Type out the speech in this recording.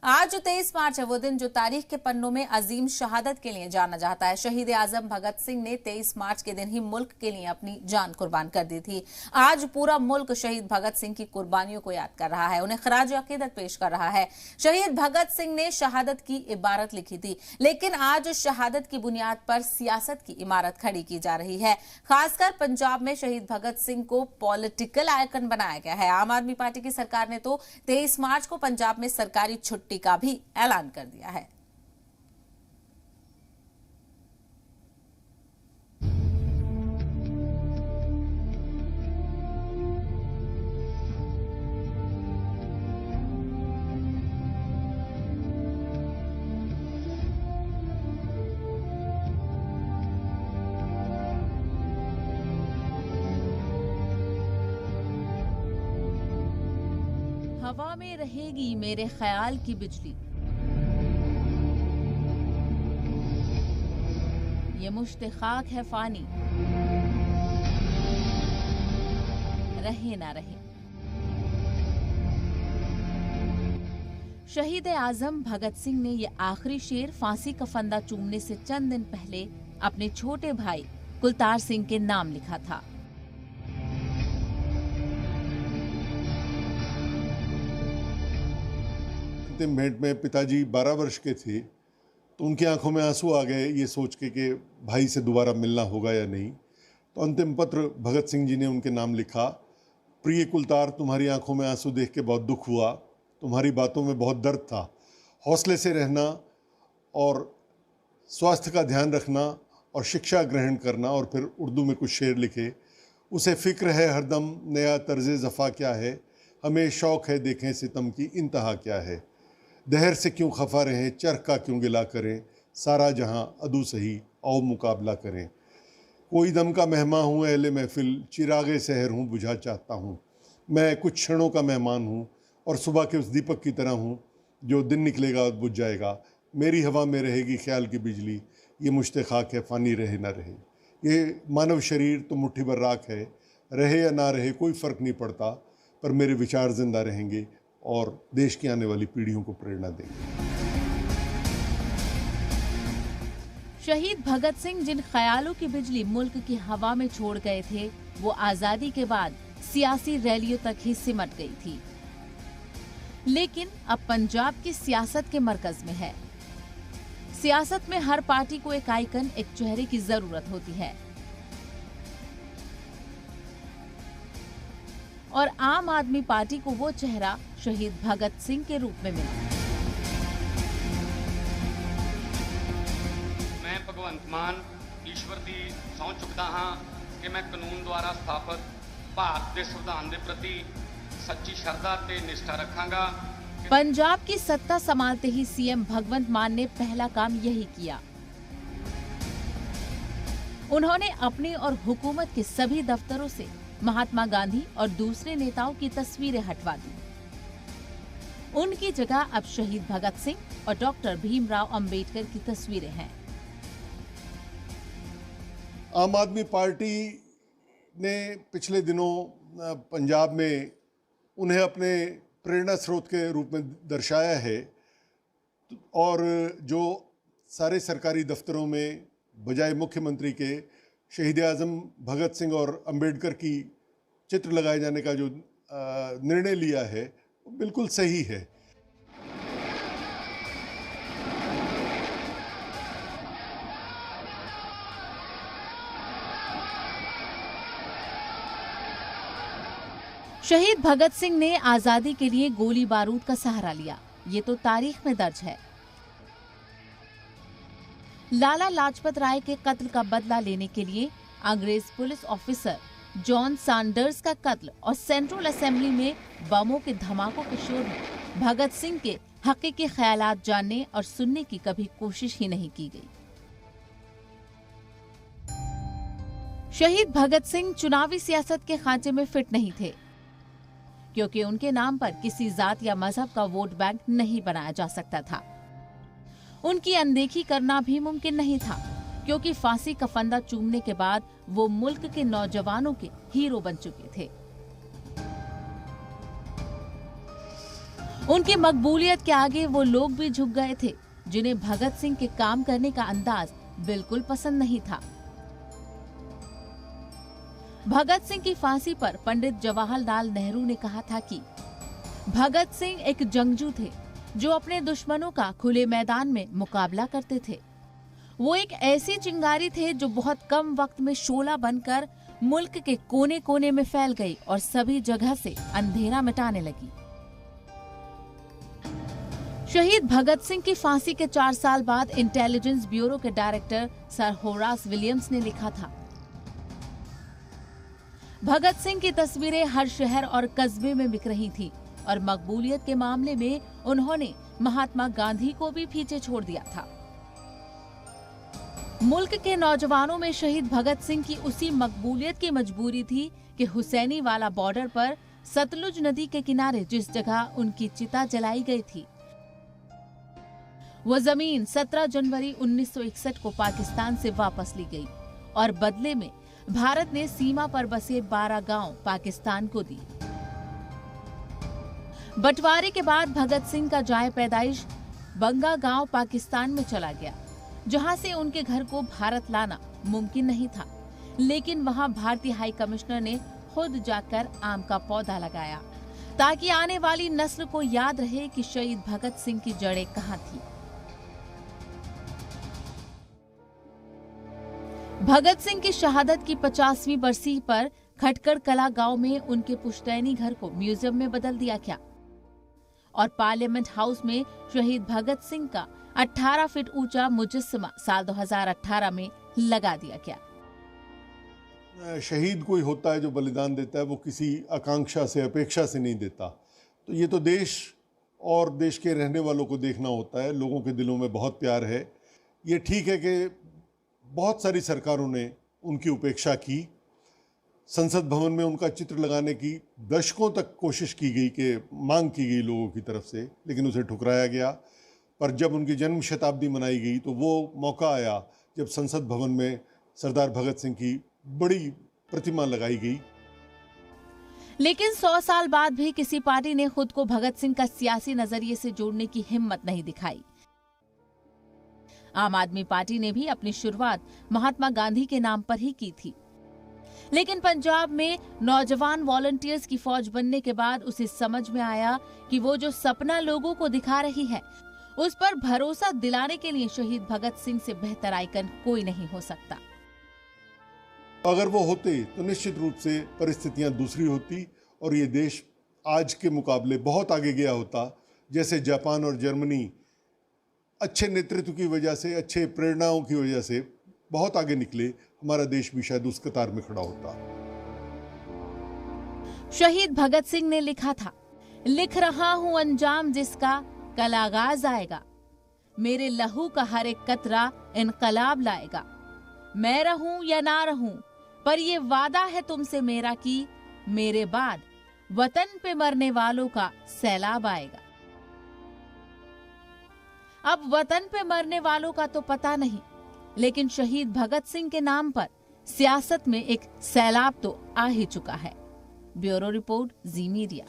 आज जो 23 मार्च है वो दिन जो तारीख के पन्नों में अजीम शहादत के लिए जाना जाता है। शहीद आजम भगत सिंह ने 23 मार्च के दिन ही मुल्क के लिए अपनी जान कुर्बान कर दी थी। आज पूरा मुल्क शहीद भगत सिंह की कुर्बानियों को याद कर रहा है, उन्हें खराज अकीदत पेश कर रहा है। शहीद भगत सिंह ने शहादत की इबारत लिखी थी, लेकिन आज शहादत की बुनियाद पर सियासत की इमारत खड़ी की जा रही है। खासकर पंजाब में शहीद भगत सिंह को पॉलिटिकल आइकन बनाया गया है। आम आदमी पार्टी की सरकार ने तो 23 मार्च को पंजाब में सरकारी छुट्टी का भी ऐलान कर दिया है। हवा में रहेगी मेरे ख्याल की बिजली, ये मुश्त खाक है फानी, रहे ना रहे। शहीद आजम भगत सिंह ने ये आखिरी शेर फांसी का फंदा चूमने से चंद दिन पहले अपने छोटे भाई कुलतार सिंह के नाम लिखा था। अंतिम भेंट में पिताजी 12 वर्ष के थे तो उनकी आंखों में आंसू आ गए, ये सोच के कि भाई से दोबारा मिलना होगा या नहीं। तो अंतिम पत्र भगत सिंह जी ने उनके नाम लिखा। प्रिय कुलतार, तुम्हारी आंखों में आंसू देख के बहुत दुख हुआ, तुम्हारी बातों में बहुत दर्द था। हौसले से रहना और स्वास्थ्य का ध्यान रखना और शिक्षा ग्रहण करना। और फिर उर्दू में कुछ शेर लिखे। उसे फ़िक्र है हरदम नया तर्ज ज़फ़ा क्या है, हमें शौक़ है देखें सितम की इंतहा क्या है। दहर से क्यों खफा रहें, चरख का क्यों गिला करें, सारा जहां अदू सही औ मुकाबला करें। कोई दम का मेहमा हूँ अहले महफिल, चिरागे सहर हूँ बुझा चाहता हूँ। मैं कुछ क्षणों का मेहमान हूँ और सुबह के उस दीपक की तरह हूँ जो दिन निकलेगा और बुझ जाएगा। मेरी हवा में रहेगी ख्याल की बिजली, ये मुश्ते खाक है फ़ानी रहे ना रहे। ये मानव शरीर तो मुट्ठी भर राख है, रहे या ना रहे कोई फ़र्क नहीं पड़ता, पर मेरे विचार जिंदा रहेंगे और देश की आने वाली पीढ़ियों को प्रेरणा देंगे। शहीद भगत सिंह जिन ख्यालों की बिजली मुल्क की हवा में छोड़ गए थे, वो आजादी के बाद सियासी रैलियों तक ही सिमट गई थी। लेकिन अब पंजाब की सियासत के मरकज में है। सियासत में हर पार्टी को एक आइकन, एक चेहरे की जरूरत होती है और आम आदमी पार्टी को वो चेहरा शहीद भगत सिंह के रूप में मिला। मैं भगवंत मान ईश्वर की सौं चुकदा हाँ कि मैं कानून द्वारा स्थापित भारत के संविधान के प्रति सच्ची श्रद्धा ते निष्ठा रखांगा। पंजाब की सत्ता संभालते ही सीएम भगवंत मान ने पहला काम यही किया। उन्होंने अपने और हुकूमत के सभी दफ्तरों से महात्मा गांधी और दूसरे नेताओं की तस्वीरें हटवा दी। उनकी जगह अब शहीद भगत सिंह और डॉक्टर भीमराव अंबेडकर की तस्वीरें हैं। आम आदमी पार्टी ने पिछले दिनों पंजाब में उन्हें अपने प्रेरणा स्रोत के रूप में दर्शाया है और जो सारे सरकारी दफ्तरों में बजाय मुख्यमंत्री के शहीद आजम भगत सिंह और अंबेडकर की चित्र लगाए जाने का जो निर्णय लिया है वो बिल्कुल सही है। शहीद भगत सिंह ने आजादी के लिए गोली बारूद का सहारा लिया, ये तो तारीख में दर्ज है। लाला लाजपत राय के कत्ल का बदला लेने के लिए अंग्रेज पुलिस ऑफिसर जॉन सैंडर्स का कत्ल और सेंट्रल असेंबली में बमों के धमाकों के शोर में भगत सिंह के हकीकी ख्यालात जानने और सुनने की कभी कोशिश ही नहीं की गई। शहीद भगत सिंह चुनावी सियासत के खांचे में फिट नहीं थे, क्योंकि उनके नाम पर किसी जात या मजहब का वोट बैंक नहीं बनाया जा सकता था। उनकी अनदेखी करना भी मुमकिन नहीं था, क्योंकि फांसी का फंदा चूमने के बाद वो मुल्क के नौजवानों के हीरो बन चुके थे। उनकी मकबूलियत के आगे वो लोग भी झुक गए थे जिन्हें भगत सिंह के काम करने का अंदाज बिल्कुल पसंद नहीं था। भगत सिंह की फांसी पर पंडित जवाहरलाल नेहरू ने कहा था कि भगत सिंह एक जंगजू थे जो अपने दुश्मनों का खुले मैदान में मुकाबला करते थे। वो एक ऐसी चिंगारी थे जो बहुत कम वक्त में शोला बनकर मुल्क के कोने कोने में फैल गई और सभी जगह से अंधेरा मिटाने लगी। शहीद भगत सिंह की फांसी के 4 साल बाद इंटेलिजेंस ब्यूरो के डायरेक्टर सर होरास विलियम्स ने लिखा था, भगत सिंह की तस्वीरें हर शहर और कस्बे में बिक रही थी और मकबूलियत के मामले में उन्होंने महात्मा गांधी को भी पीछे छोड़ दिया था। मुल्क के नौजवानों में शहीद भगत सिंह की उसी मकबूलियत की मजबूरी थी कि हुसैनी वाला बॉर्डर पर सतलुज नदी के किनारे जिस जगह उनकी चिता जलाई गई थी, वो जमीन 17 जनवरी 1961 को पाकिस्तान से वापस ली गई और बदले में भारत ने सीमा पर बसे 12 गांव पाकिस्तान को दी। बंटवारे के बाद भगत सिंह का जाए पैदाइश बंगा गांव पाकिस्तान में चला गया, जहां से उनके घर को भारत लाना मुमकिन नहीं था, लेकिन वहां भारतीय हाई कमिश्नर ने खुद जाकर आम का पौधा लगाया ताकि आने वाली नस्ल को याद रहे कि शहीद भगत सिंह की जड़ें कहां थी। भगत सिंह की शहादत की 50वीं बरसी पर खटकड़ कला गांव में उनके पुश्तैनी घर को म्यूजियम में बदल दिया गया और पार्लियामेंट हाउस में शहीद भगत सिंह का 18 फीट ऊंचा मुजस्समा साल 2018 में लगा दिया गया। शहीद कोई होता है जो बलिदान देता है, वो किसी आकांक्षा से, अपेक्षा से नहीं देता। तो ये तो देश और देश के रहने वालों को देखना होता है। लोगों के दिलों में बहुत प्यार है। ये ठीक है कि बहुत सारी सरकारों ने उनकी उपेक्षा की। संसद भवन में उनका चित्र लगाने की दशकों तक कोशिश की गई, कि मांग की गई लोगों की तरफ से, लेकिन उसे ठुकराया गया। पर जब उनकी जन्म शताब्दी मनाई गई तो वो मौका आया जब संसद भवन में सरदार भगत सिंह की बड़ी प्रतिमा लगाई गई। लेकिन 100 साल बाद भी किसी पार्टी ने खुद को भगत सिंह का सियासी नजरिए से जोड़ने की हिम्मत नहीं दिखाई। आम आदमी पार्टी ने भी अपनी शुरुआत महात्मा गांधी के नाम पर ही की थी, लेकिन पंजाब में नौजवान वॉलंटियर्स की फौज बनने के बाद उसे समझ में आया कि वो जो सपना लोगों को दिखा रही है, उस पर भरोसा दिलाने के लिए शहीद भगत सिंह से बेहतर आइकन कोई नहीं हो सकता। अगर वो होते तो निश्चित रूप से परिस्थितियां दूसरी होती और ये देश आज के मुकाबले बहुत आगे गया होता। जैसे जापान और जर्मनी अच्छे नेतृत्व की वजह से, अच्छे प्रेरणाओं की वजह से बहुत आगे निकले, हमारा देश भी शायद उस कतार में खड़ा होता। शहीद भगत सिंह ने लिखा था, लिख रहा हूं अंजाम जिसका कल आगाज आएगा, मेरे लहू का हर एक कतरा इनकलाब लाएगा। मैं रहूं या ना रहूं, पर ये वादा है तुमसे मेरा कि मेरे बाद वतन पे मरने वालों का सैलाब आएगा। अब वतन पे मरने वालों का तो पता नहीं, लेकिन शहीद भगत सिंह के नाम पर सियासत में एक सैलाब तो आ ही चुका है। ब्यूरो रिपोर्ट, जी मीडिया।